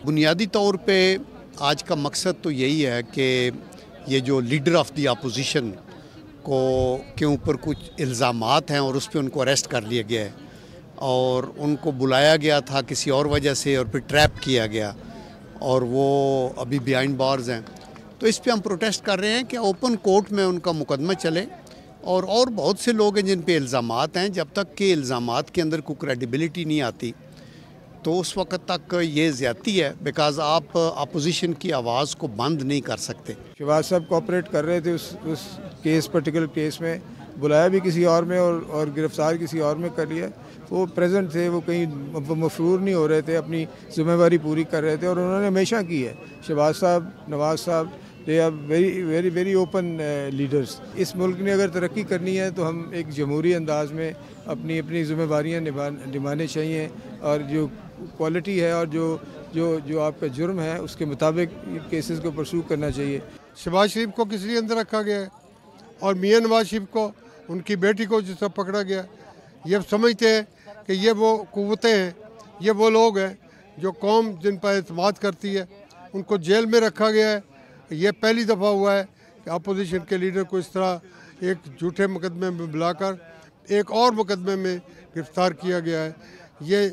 बुनियादी तौर पे आज का मकसद तो यही है कि ये जो लीडर ऑफ द अपोजिशन के ऊपर कुछ इल्ज़ामात हैं और उस पर उनको अरेस्ट कर लिया गया है और उनको बुलाया गया था किसी और वजह से और फिर ट्रैप किया गया और वो अभी बिहाइंड बार्स हैं। तो इस पे हम प्रोटेस्ट कर रहे हैं कि ओपन कोर्ट में उनका मुकदमा चले और बहुत से लोग हैं जिन पे इल्ज़ामात हैं। जब तक के इल्ज़ामात के अंदर कोई क्रेडिबिलिटी नहीं आती तो उस वक्त तक ये ज़्यादती है, बिकॉज आप अपोजिशन की आवाज़ को बंद नहीं कर सकते। शहबाज साहब कोऑपरेट कर रहे थे उस पर्टिकुलर केस में, बुलाया भी किसी और में और गिरफ्तार किसी और में कर लिया। वो प्रेजेंट थे, वो कहीं मफरूर नहीं हो रहे थे, अपनी जिम्मेवारी पूरी कर रहे थे और उन्होंने हमेशा की है। शहबाज साहब, नवाज साहब, they are very very open leaders. इस मुल्क ने अगर तरक्की करनी है तो हम एक जमहूरी अंदाज में अपनी जिम्मेवारियाँ निभाने चाहिए और जो क्वालिटी है और जो आपका जुर्म है उसके मुताबिक केसेस को परसू करना चाहिए। शहबाज शरीफ को किस लिए अंदर रखा गया है और मियां नवाज शरीफ को, उनकी बेटी को जिस तरह पकड़ा गया, ये समझते हैं कि ये वो कुव्वतें हैं, ये वो लोग हैं जो कौम जिन पर एतमाद करती है, उनको जेल में रखा गया है। ये पहली दफ़ा हुआ है कि अपोजिशन के लीडर को इस तरह एक झूठे मुकदमे में बुलाकर एक और मुकदमे में गिरफ्तार किया गया है। ये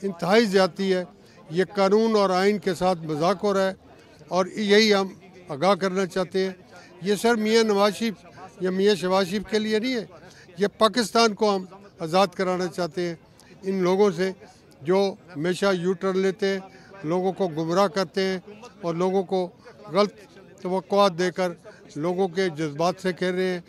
इंतहाई ज़्यादती है, ये कानून और आइन के साथ मजाक हो रहा है और यही हम आगाह करना चाहते हैं। ये सर मियां नवाज शरीफ या मियां शहबाज शरीफ के लिए नहीं है, ये पाकिस्तान को हम आज़ाद कराना चाहते हैं इन लोगों से जो हमेशा यू टर्न लेते हैं, लोगों को गुमराह करते हैं और लोगों को गलत तवक्कुआत देकर लोगों के जज्बात से कह रहे हैं।